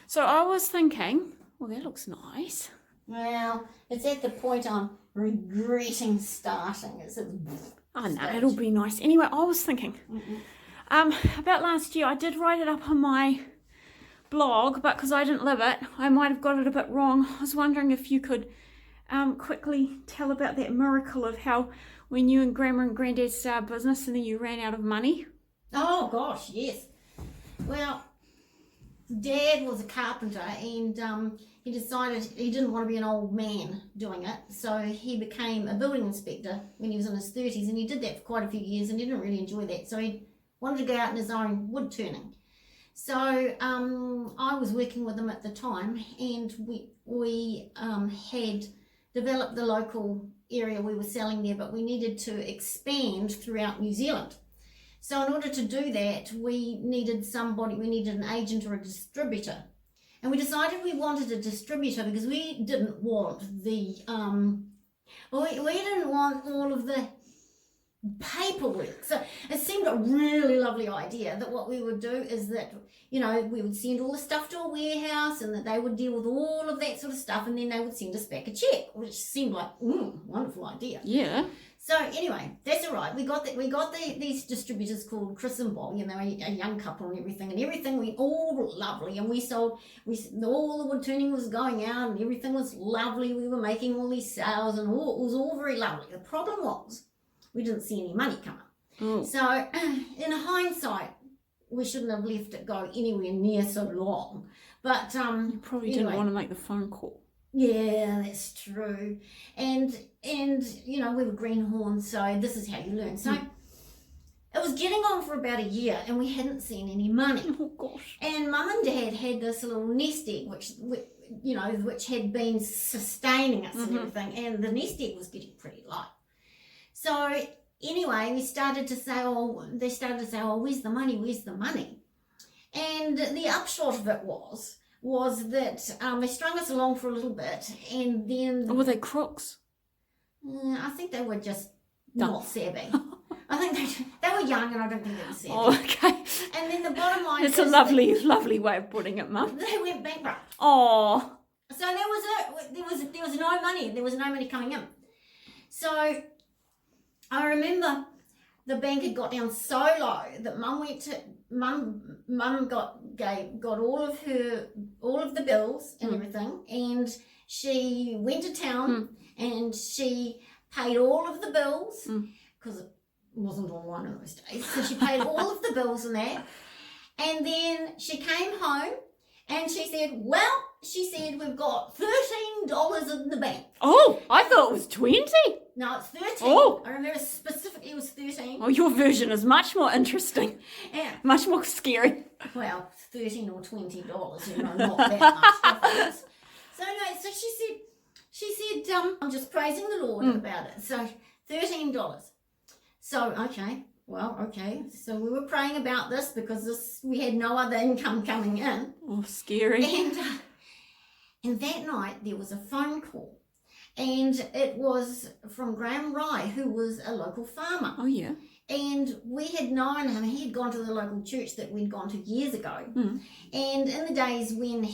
So I was thinking, well, that looks nice. Well, it's at the point I'm regretting starting. Oh no, it'll be nice. Anyway, I was thinking, about last year, I did write it up on my blog, but because I didn't live it, I might have got it a bit wrong. I was wondering if you could quickly tell about that miracle of how when you and Grandma and Granddad started business and then you ran out of money. Oh gosh, yes. Well, Dad was a carpenter, and he decided he didn't want to be an old man doing it, so he became a building inspector when he was in his 30s, and he did that for quite a few years and he didn't really enjoy that, so he wanted to go out in his own wood turning. So I was working with him at the time, and we had developed the local area we were selling there, but we needed to expand throughout New Zealand. So in order to do that, we needed an agent or a distributor. And we decided we wanted a distributor because we didn't want we didn't want all of the paperwork. So it seemed a really lovely idea that what we would do is that, we would send all the stuff to a warehouse and that they would deal with all of that sort of stuff, and then they would send us back a check, which seemed like wonderful idea. Yeah. So anyway, that's all right. We got these distributors called Chris and Bob, they were a young couple and everything went all lovely, and all the wood turning was going out and everything was lovely. We were making all these sales and it was all very lovely. The problem was we didn't see any money come up. Oh. So in hindsight, we shouldn't have left it go anywhere near so long. But you probably didn't want to make the phone call. Yeah, that's true. And we were greenhorns, so this is how you learn. So it was getting on for about a year and we hadn't seen any money. Oh gosh. And Mum and Dad had this little nest egg which had been sustaining us and everything, and the nest egg was getting pretty low. So anyway, they started to say, where's the money? And the upshot of it was that they strung us along for a little bit, and then... Were they crooks? I think they were just not savvy. I think they were young, and I don't think they were savvy. Oh, okay. And then the bottom line It's a lovely way of putting it, Mum. They went bankrupt. Oh. So there was no money. There was no money coming in. So I remember the bank had got down so low that Mum got all of the bills and everything, and she went to town and she paid all of the bills because it wasn't online in those days. So she paid all of the bills and that, and then she came home and she said, we've got $13 in the bank. Oh, I thought it was 20. No, it's 13. Oh. I remember specifically it was 13. Oh, your version is much more interesting. Yeah. Much more scary. Well, $13 or $20, not that much difference. So she said, I'm just praising the Lord about it. So $13. So, okay. So we were praying about this because we had no other income coming in. Oh, scary. And that night there was a phone call. And it was from Graham Rye, who was a local farmer. Oh, yeah. And we had known him. He had gone to the local church that we'd gone to years ago. And in the days when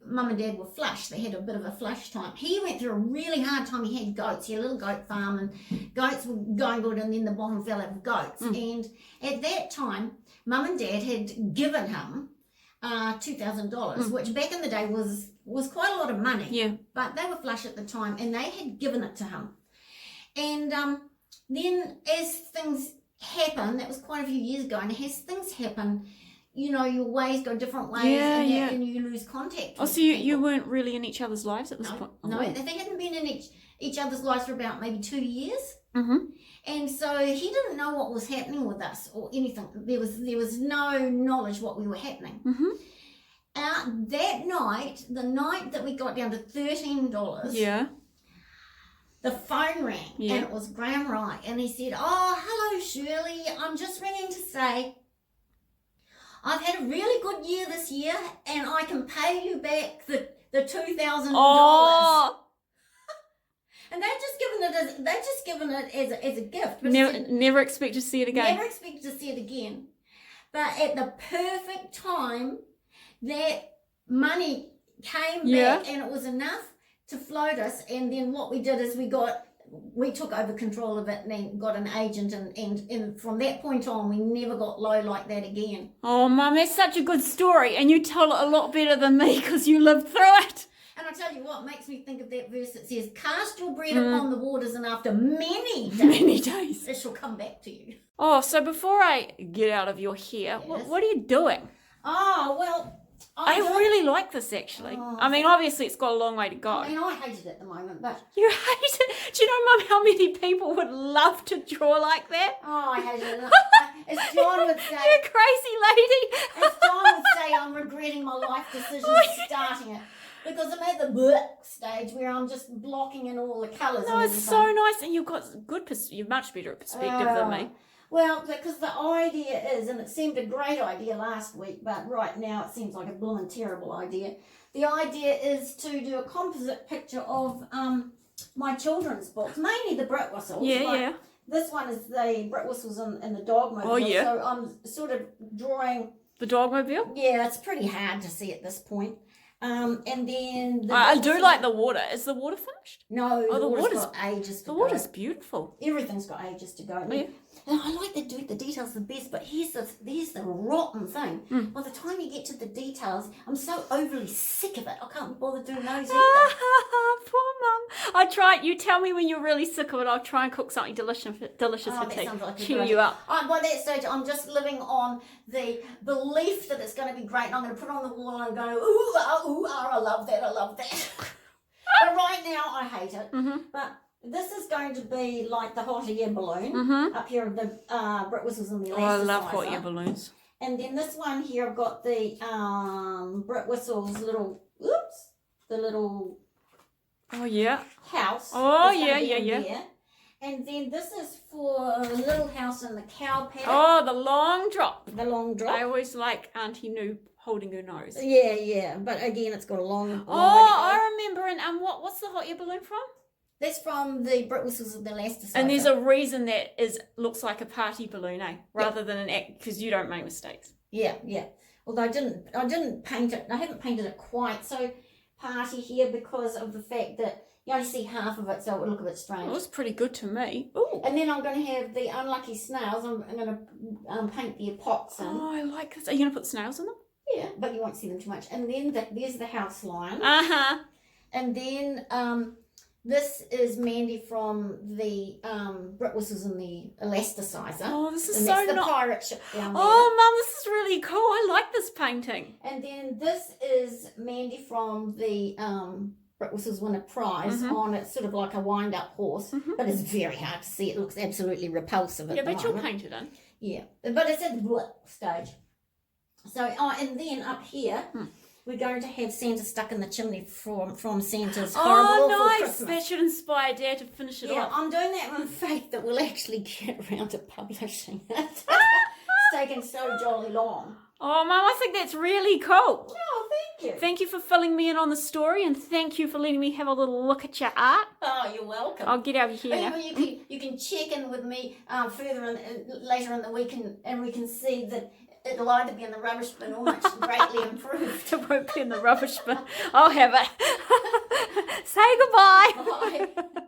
Mum and Dad were flush, they had a bit of a flush time. He went through a really hard time. He had goats. He had a little goat farm, and goats were going good, and then the bottom fell out of goats. And at that time, Mum and Dad had given him $2,000, which back in the day was quite a lot of money. Yeah. But they were flush at the time, and they had given it to him. And then as things happen, that was quite a few years ago, and as things happen, your ways go different ways, and you lose contact. Oh, so you weren't really in each other's lives at this point? No, they hadn't been in each other's lives for about maybe 2 years. And so he didn't know what was happening with us or anything. There was no knowledge what we were happening. That night, the night that we got down to $13, yeah, the phone rang, and it was Graham Wright, and he said, hello Shirley, I'm just ringing to say I've had a really good year this year, and I can pay you back the $2,000. Oh. And they've just given it as a gift. Never expect to see it again. Never expect to see it again. But at the perfect time that money came Yeah. back and it was enough to float us. And then what we did is we took over control of it and then got an agent, and from that point on we never got low like that again. Oh, Mum, that's such a good story, and you tell it a lot better than me because you lived through it. And I tell you what makes me think of that verse that says, cast your bread upon the waters, and after many days it shall come back to you. Oh, so before I get out of your hair, Yes. what are you doing? Oh, well, I really like this, actually. Oh, I mean, obviously it's got a long way to go. I mean, I hate it at the moment, but You hate it? Do you know, Mum, how many people would love to draw like that? oh, I hate it. As John would say, You crazy lady. as John would say, I'm regretting my life decision starting it. Because I'm at the book stage where I'm just blocking in all the colours. No, and it's so nice, and you've got you're much better at perspective than me. Well, because the idea is, and it seemed a great idea last week, but right now it seems like a blooming terrible idea. The idea is to do a composite picture of my children's books, mainly the Brit Whistles. Yeah, like, yeah. This one is the Brit Whistles and the Dogmobile. Oh, yeah. So I'm sort of drawing. The Dogmobile? Yeah, it's pretty hard to see at this point. And then I do like the water. Is the water finished? No, the water's got ages to The go. water's beautiful. Everything's got ages to go. Yeah. And I like the details the best, but here's the rotten thing. By the time you get to the details, I'm so overly sick of it, I can't bother doing those either. Poor Mum. I try. You tell me when you're really sick of it. I'll try and cook something delicious for That tea. sounds like a Cheer good you idea. up. By that stage, I'm just living on the belief that it's going to be great. And I'm going to put it on the wall and go, ooh, I love that. But right now, I hate it. Mm-hmm. But this is going to be like the hot air balloon up here of the Brit Whistles and the elasticizer. Oh, I love hot air balloons. And then this one here, I've got the Brit Whistles little Oh yeah. house. Oh, that's gonna yeah, be yeah, in yeah. there. And then this is for the little house in the cow paddock. Oh, the long drop. The long drop. I always like Auntie Noo holding her nose. Yeah. But again, it's got a long way to go. I remember. And what's the hot air balloon from? That's from the Brit Whistles and the elasticizer. And there's a reason that looks like a party balloon, rather than an act, because you don't make mistakes. Yeah. Although I didn't paint it. I haven't painted it quite so party here because of the fact that you only see half of it, so it would look a bit strange. It was pretty good to me. Ooh. And then I'm going to have the unlucky snails. I'm going to paint the epox in. Oh, I like this. Are you going to put snails in them? Yeah, but you won't see them too much. And then there's the house lion. Uh-huh. And then this is Mandy from the Brit Whistles and the elasticizer. Oh, this is and so that's the nice. pirate ship down there. Oh, Mum, this is really cool. I like this painting. And then this is Mandy from the Brit Whistles won a prize on it, sort of like a wind-up horse, but it's very hard to see. It looks absolutely repulsive at Yeah, the but you'll moment. paint it in. Yeah, but it's at the blip stage. So, and then up here, we're going to have Santa stuck in the chimney from Santa's horrible awful nice. Christmas. That should inspire Dad to finish it Yeah, off. I'm doing that in faith that we'll actually get around to publishing it. It's taken so jolly long. Oh, Mum, I think that's really cool. Oh, thank you. Thank you for filling me in on the story, and thank you for letting me have a little look at your art. Oh, you're welcome. I'll get over here now. Well, you can check in with me further later in the week, and we can see that it'll either be in the rubbish bin or much greatly improved. It won't be in the rubbish bin. I'll have it. Say goodbye. Bye.